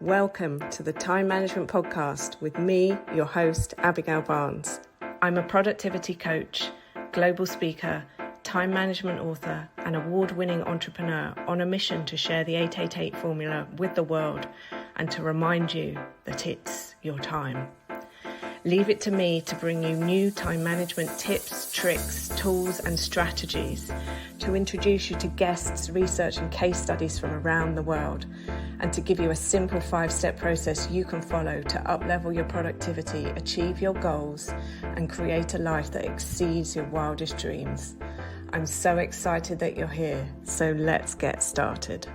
Welcome to the Time Management Podcast with me, your host, Abigail Barnes. I'm a productivity coach, global speaker, time management author, and award-winning entrepreneur on a mission to share the 888 formula with the world and to remind you that it's your time. Leave it to me to bring you new time management tips, tricks, tools, and strategies, to introduce you to guests, research, and case studies from around the world, and to give you a simple 5-step process you can follow to uplevel your productivity, achieve your goals, and create a life that exceeds your wildest dreams. I'm so excited that you're here, so let's get started.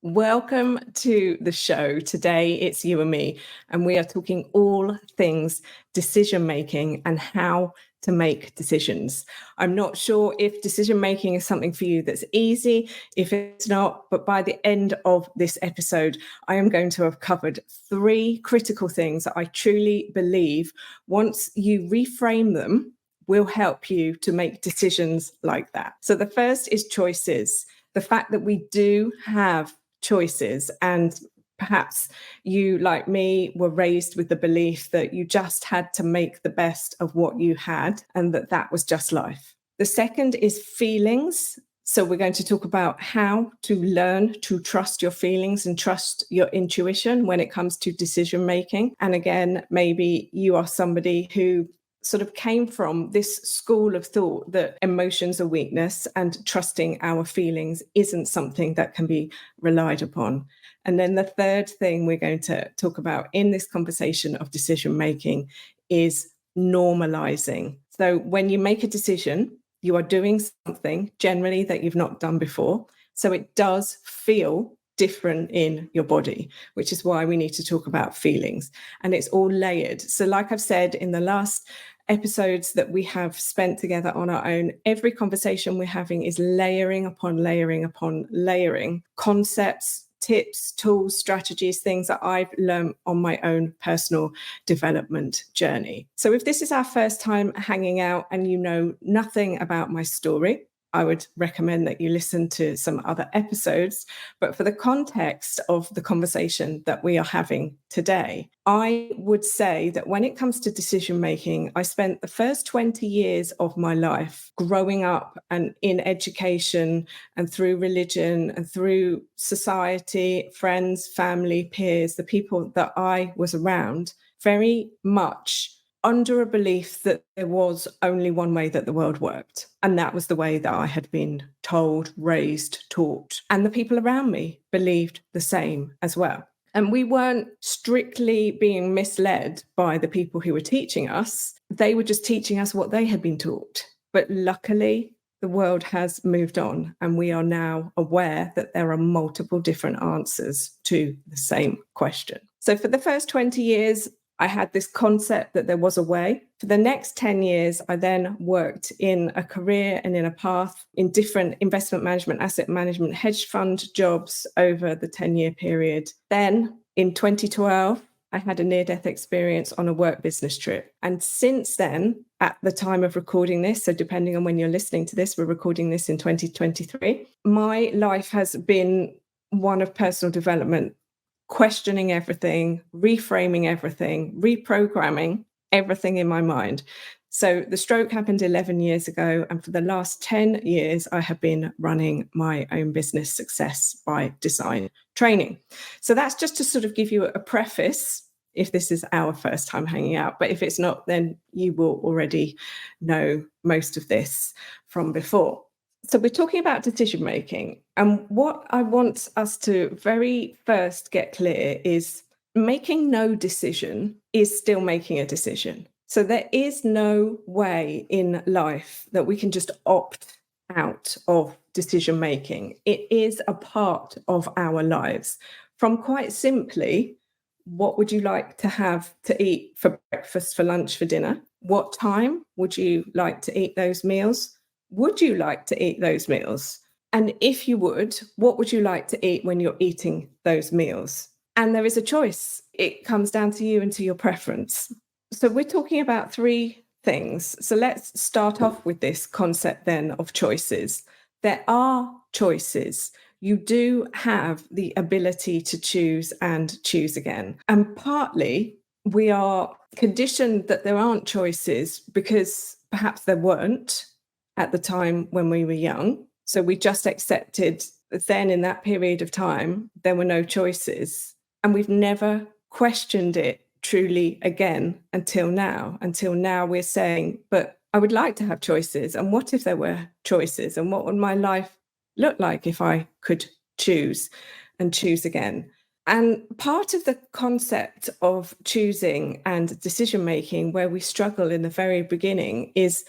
Welcome to the show. Today it's you and me, and we are talking all things decision making and how to make decisions. I'm not sure if decision making is something for you that's easy. If it's not, but by the end of this episode, I am going to have covered 3 critical things that I truly believe, once you reframe them, will help you to make decisions like that. So the first is choices. The fact that we do have choices, and perhaps you, like me, were raised with the belief that you just had to make the best of what you had and that was just life. The second is feelings. So we're going to talk about how to learn to trust your feelings and trust your intuition when it comes to decision making. And again, maybe you are somebody who sort of came from this school of thought that emotions are weakness and trusting our feelings isn't something that can be relied upon. And then the third thing we're going to talk about in this conversation of decision making is normalizing. So when you make a decision, you are doing something generally that you've not done before. So it does feel different in your body, which is why we need to talk about feelings. And it's all layered. So like I've said in the last episodes that we have spent together on our own, every conversation we're having is layering upon layering upon layering concepts, tips, tools, strategies, things that I've learned on my own personal development journey. So if this is our first time hanging out and you know nothing about my story, I would recommend that you listen to some other episodes. But for the context of the conversation that we are having today, I would say that when it comes to decision making, I spent the first 20 years of my life growing up and in education and through religion and through society, friends, family, peers, the people that I was around, very much under a belief that there was only one way that the world worked. And that was the way that I had been told, raised, taught. And the people around me believed the same as well. And we weren't strictly being misled by the people who were teaching us. They were just teaching us what they had been taught. But luckily, the world has moved on, and we are now aware that there are multiple different answers to the same question. So for the first 20 years, I had this concept that there was a way. For the next 10 years, I then worked in a career and in a path in different investment management, asset management, hedge fund jobs over the 10-year period. Then in 2012, I had a near-death experience on a work business trip. And since then, at the time of recording this, so depending on when you're listening to this, we're recording this in 2023, my life has been one of personal development, questioning everything, reframing everything, reprogramming everything in my mind. So the stroke happened 11 years ago, and for the last 10 years, I have been running my own business, Success by Design training. So that's just to sort of give you a preface if this is our first time hanging out. But if it's not, then you will already know most of this from before. So we're talking about decision making. And what I want us to very first get clear is making no decision is still making a decision. So there is no way in life that we can just opt out of decision making. It is a part of our lives. From quite simply, what would you like to have to eat for breakfast, for lunch, for dinner? What time would you like to eat those meals? Would you like to eat those meals? And if you would, what would you like to eat when you're eating those meals? And there is a choice. It comes down to you and to your preference. So we're talking about 3 things. So let's start off with this concept then of choices. There are choices. you do have the ability to choose and choose again. And partly we are conditioned that there aren't choices because perhaps there weren't at the time when we were young. So we just accepted that then in that period of time, there were no choices. And we've never questioned it truly again until now. Until now, we're saying, but I would like to have choices. And what if there were choices? And what would my life look like if I could choose and choose again? And part of the concept of choosing and decision making, where we struggle in the very beginning, is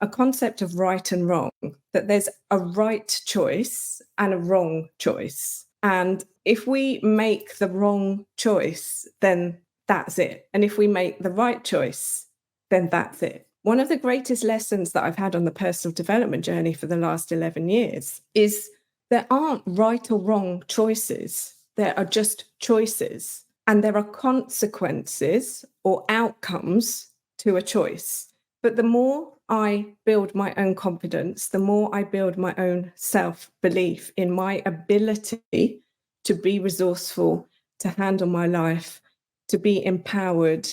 a concept of right and wrong, that there's a right choice and a wrong choice. And if we make the wrong choice, then that's it. And if we make the right choice, then that's it. One of the greatest lessons that I've had on the personal development journey for the last 11 years is there aren't right or wrong choices. There are just choices, and there are consequences or outcomes to a choice. But the more I build my own confidence, the more I build my own self-belief in my ability to be resourceful, to handle my life, to be empowered,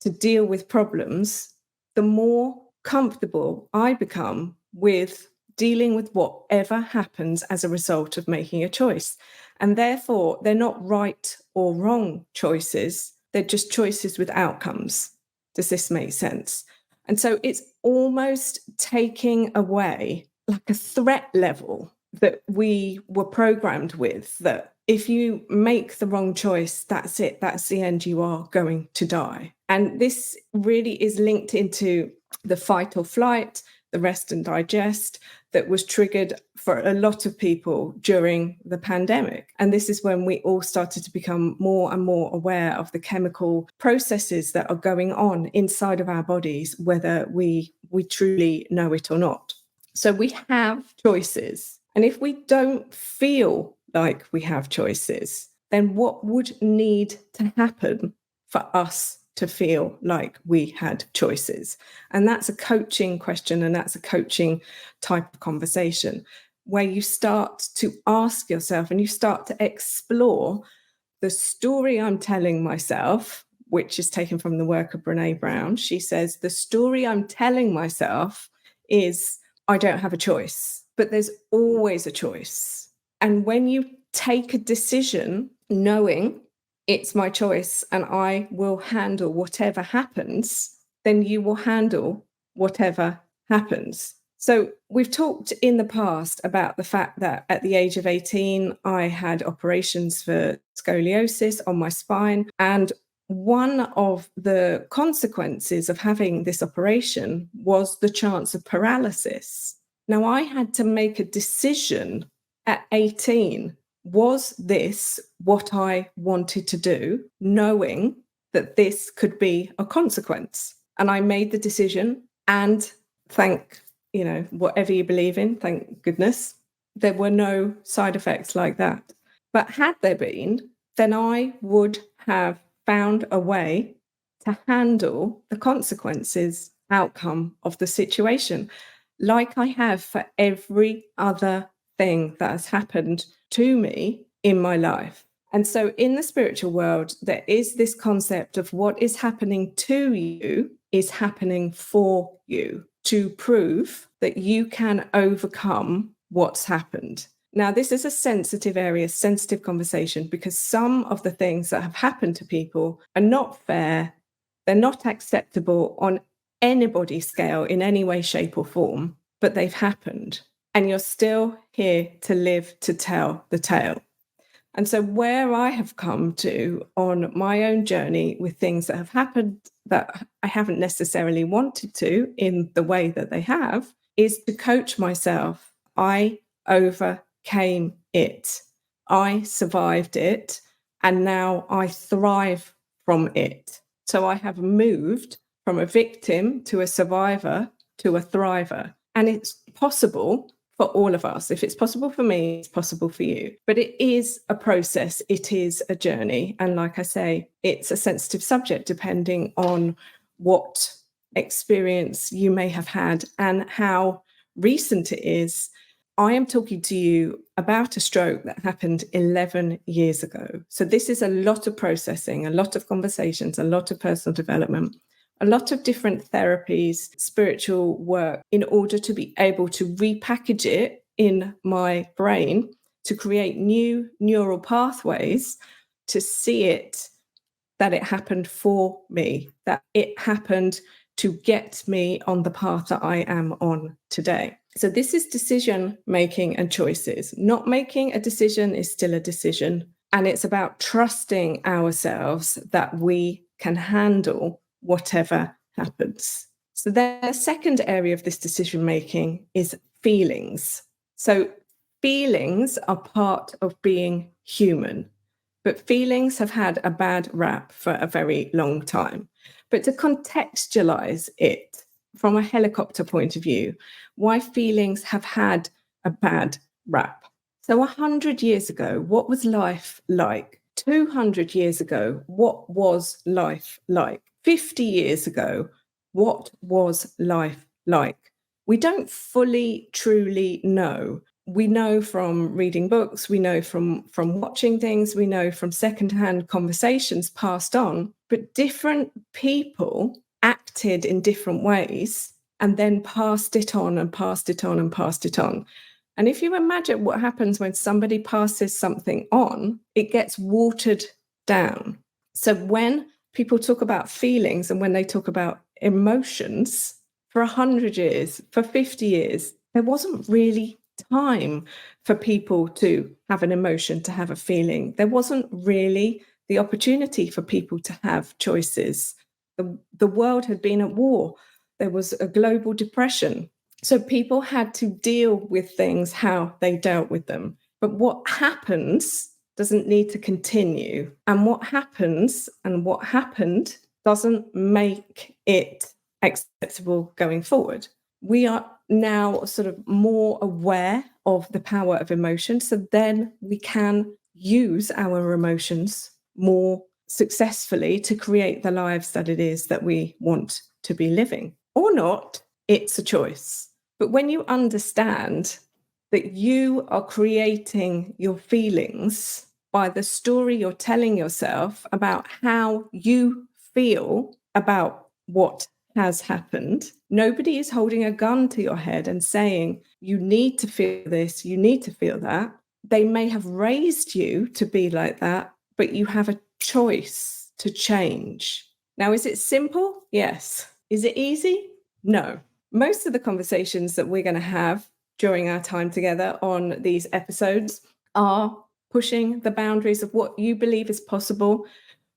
to deal with problems, the more comfortable I become with dealing with whatever happens as a result of making a choice. And therefore, they're not right or wrong choices. They're just choices with outcomes. Does this make sense? And so it's almost taking away like a threat level that we were programmed with, that if you make the wrong choice, that's it, that's the end, you are going to die. And this really is linked into the fight or flight, the rest and digest, that was triggered for a lot of people during the pandemic. And this is when we all started to become more and more aware of the chemical processes that are going on inside of our bodies, whether we truly know it or not. So we have choices. And if we don't feel like we have choices, then what would need to happen for us to feel like we had choices? And that's a coaching question, and that's a coaching type of conversation where you start to ask yourself and you start to explore the story I'm telling myself, which is taken from the work of Brené Brown. She says, the story I'm telling myself is I don't have a choice, but there's always a choice. And when you take a decision knowing it's my choice and I will handle whatever happens, then you will handle whatever happens. So we've talked in the past about the fact that at the age of 18, I had operations for scoliosis on my spine. And one of the consequences of having this operation was the chance of paralysis. Now, I had to make a decision at 18. Was this what I wanted to do, knowing that this could be a consequence? And I made the decision, and whatever you believe in, thank goodness, there were no side effects like that. But had there been, then I would have found a way to handle the consequences, outcome of the situation, like I have for every other thing that has happened to me in my life. And so in the spiritual world, there is this concept of what is happening to you is happening for you, to prove that you can overcome what's happened. Now, this is a sensitive area, sensitive conversation, because some of the things that have happened to people are not fair. They're not acceptable on anybody's scale in any way, shape, or form, but they've happened. And you're still here to live to tell the tale. And so where I have come to on my own journey with things that have happened that I haven't necessarily wanted to in the way that they have, is to coach myself. I overcame it. I survived it. And now I thrive from it. So I have moved from a victim to a survivor to a thriver. And it's possible for all of us. If it's possible for me, it's possible for you. But it is a process. It is a journey. And like I say, it's a sensitive subject depending on what experience you may have had and how recent it is. I am talking to you about a stroke that happened 11 years ago. So this is a lot of processing, a lot of conversations, a lot of personal development, a lot of different therapies, spiritual work in order to be able to repackage it in my brain to create new neural pathways to see it, that it happened for me, that it happened to get me on the path that I am on today. So this is decision making and choices. Not making a decision is still a decision. And it's about trusting ourselves that we can handle whatever happens. So the second area of this decision making is feelings. So feelings are part of being human. But feelings have had a bad rap for a very long time. But to contextualize it from a helicopter point of view, why feelings have had a bad rap. So 100 years ago, what was life like? 200 years ago, what was life like? 50 years ago, what was life like? We don't fully, truly know. We know from reading books, we know from watching things, we know from secondhand conversations passed on, but different people acted in different ways and then passed it on and passed it on and passed it on. And if you imagine what happens when somebody passes something on, it gets watered down. So when people talk about feelings and when they talk about emotions, for 100 years, for 50 years, there wasn't really time for people to have an emotion, to have a feeling. There wasn't really the opportunity for people to have choices. The world had been at war. There was a global depression. So people had to deal with things how they dealt with them. But what happens doesn't need to continue. And what happens and what happened doesn't make it acceptable going forward. We are now sort of more aware of the power of emotion. So then we can use our emotions more successfully to create the lives that it is that we want to be living. Or not, it's a choice. But when you understand that you are creating your feelings by the story you're telling yourself about how you feel about what has happened, nobody is holding a gun to your head and saying, you need to feel this, you need to feel that. They may have raised you to be like that, but you have a choice to change. Now, is it simple? Yes. Is it easy? No. Most of the conversations that we're going to have during our time together on these episodes are pushing the boundaries of what you believe is possible,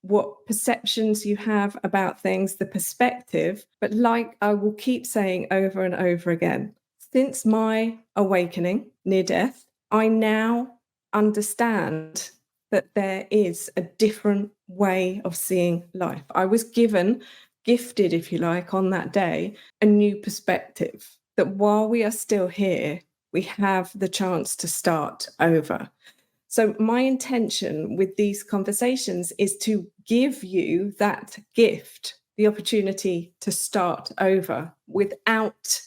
what perceptions you have about things, the perspective. But like I will keep saying over and over again, since my awakening near death, I now understand that there is a different way of seeing life. I was gifted, if you like, on that day, a new perspective that while we are still here, we have the chance to start over. So my intention with these conversations is to give you that gift, the opportunity to start over without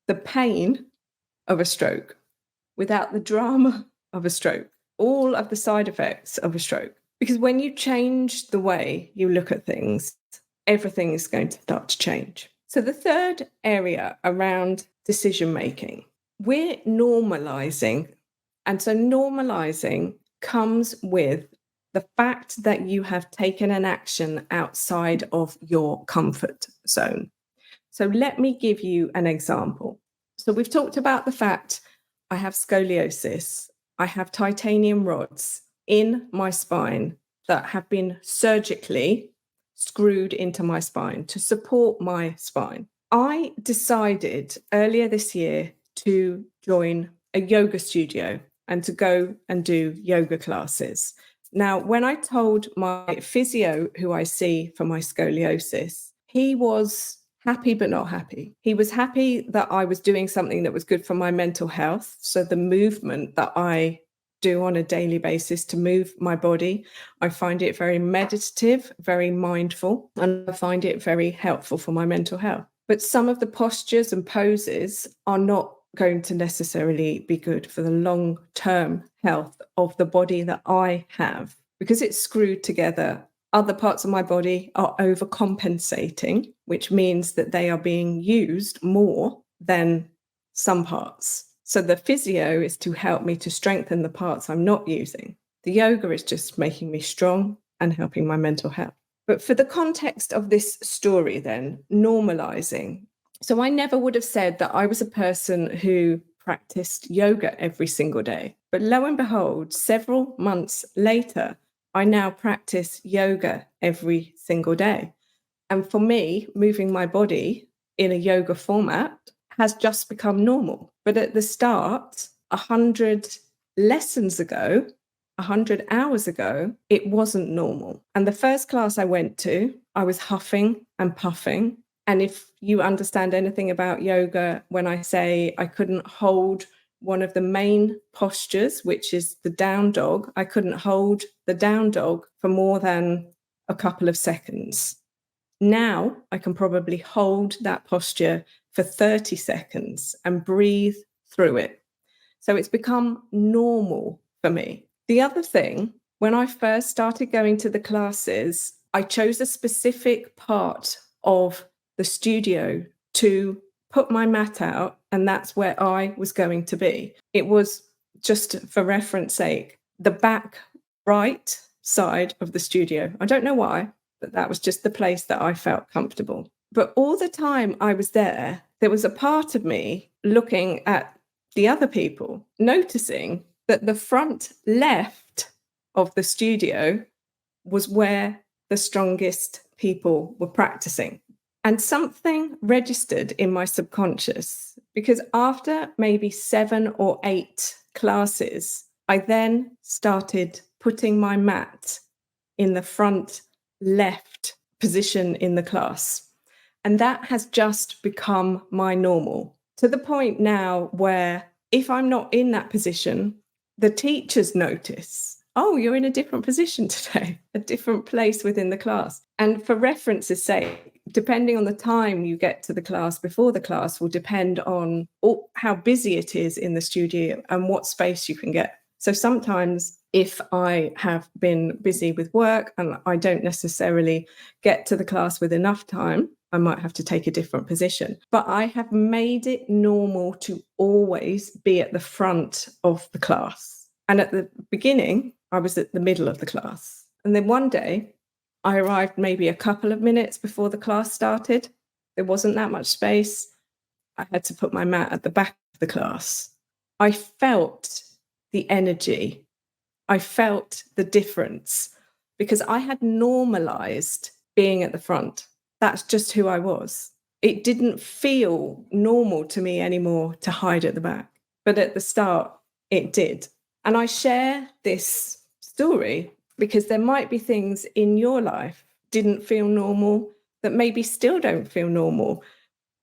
the pain of a stroke, without the drama of a stroke, all of the side effects of a stroke. Because when you change the way you look at things, everything is going to start to change. So the third area around decision making, we're normalizing. And so normalizing comes with the fact that you have taken an action outside of your comfort zone. So let me give you an example. So we've talked about the fact I have scoliosis. I have titanium rods in my spine that have been surgically screwed into my spine to support my spine. I decided earlier this year to join a yoga studio and to go and do yoga classes. Now, when I told my physio, who I see for my scoliosis, he was happy but not happy. He was happy that I was doing something that was good for my mental health. So the movement that I do on a daily basis to move my body, I find it very meditative, very mindful, and I find it very helpful for my mental health. But some of the postures and poses are not going to necessarily be good for the long-term health of the body that I have. Because it's screwed together, other parts of my body are overcompensating, which means that they are being used more than some parts. So the physio is to help me to strengthen the parts I'm not using. The yoga is just making me strong and helping my mental health. But for the context of this story, then, normalizing. So I never would have said that I was a person who practiced yoga every single day. But lo and behold, several months later, I now practice yoga every single day. And for me, moving my body in a yoga format has just become normal. But at the start, 100 lessons ago, 100 hours ago, it wasn't normal. And the first class I went to, I was huffing and puffing. And if you understand anything about yoga, when I say I couldn't hold one of the main postures, which is the down dog, I couldn't hold the down dog for more than a couple of seconds. Now I can probably hold that posture for 30 seconds and breathe through it. So it's become normal for me. The other thing, when I first started going to the classes, I chose a specific part of the studio to put my mat out, and that's where I was going to be. It was, just for reference sake, the back right side of the studio. I don't know why, but that was just the place that I felt comfortable. But all the time I was there, there was a part of me looking at the other people, noticing that the front left of the studio was where the strongest people were practicing. And something registered in my subconscious, because after maybe 7 or 8 classes, I then started putting my mat in the front left position in the class. And that has just become my normal, to the point now where if I'm not in that position, the teachers notice, oh, you're in a different position today, a different place within the class. And for reference's sake, depending on the time you get to the class before the class will depend on how busy it is in the studio and what space you can get. So sometimes if I have been busy with work and I don't necessarily get to the class with enough time, I might have to take a different position. But I have made it normal to always be at the front of the class. And at the beginning, I was at the middle of the class. And then one day, I arrived maybe a couple of minutes before the class started. There wasn't that much space. I had to put my mat at the back of the class. I felt the energy. I felt the difference because I had normalized being at the front. That's just who I was. It didn't feel normal to me anymore to hide at the back. But at the start, it did. And I share this story because there might be things in your life didn't feel normal that maybe still don't feel normal.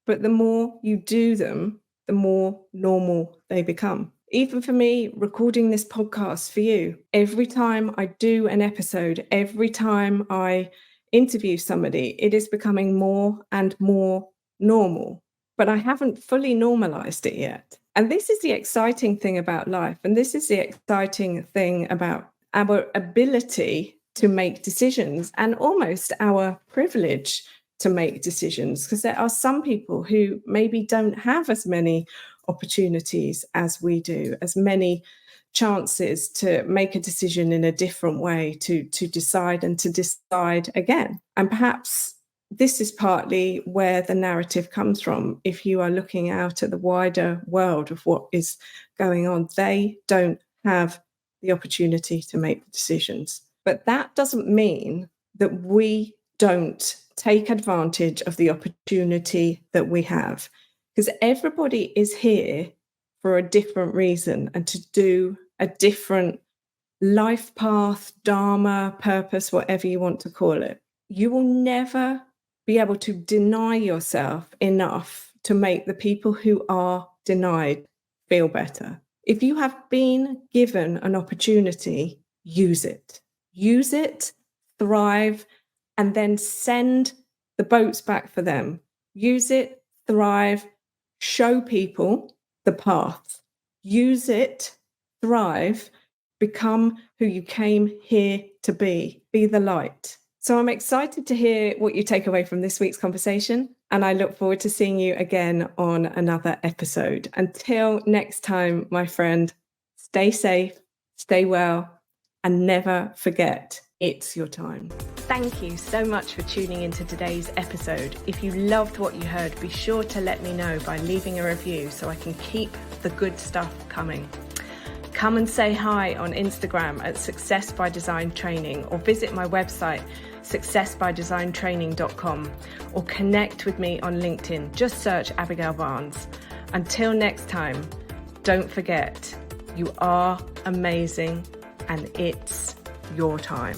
But the more you do them, the more normal they become. Even for me, recording this podcast for you, every time I do an episode, every time I interview somebody, it is becoming more and more normal. But I haven't fully normalized it yet. And this is the exciting thing about life. And this is the exciting thing about our ability to make decisions and almost our privilege to make decisions, because there are some people who maybe don't have as many opportunities as we do, as many chances to make a decision in a different way, to decide and to decide again. And perhaps this is partly where the narrative comes from. If you are looking out at the wider world of what is going on, they don't have the opportunity to make the decisions. But that doesn't mean that we don't take advantage of the opportunity that we have, because everybody is here for a different reason and to do a different life path, dharma, purpose, whatever you want to call it. You will never be able to deny yourself enough to make the people who are denied feel better. If you have been given an opportunity, use it. Use it, thrive, and then send the boats back for them. Use it, thrive, show people the path. Use it, thrive, become who you came here to be. Be the light. So I'm excited to hear what you take away from this week's conversation, and I look forward to seeing you again on another episode. Until next time, my friend, stay safe, stay well, and never forget, it's your time. Thank you so much for tuning into today's episode. If you loved what you heard, be sure to let me know by leaving a review so I can keep the good stuff coming. Come and say hi on Instagram at Success by Design Training, or visit my website, successbydesigntraining.com, or connect with me on LinkedIn. Just search Abigail Barnes. Until next time, don't forget, you are amazing and it's your time.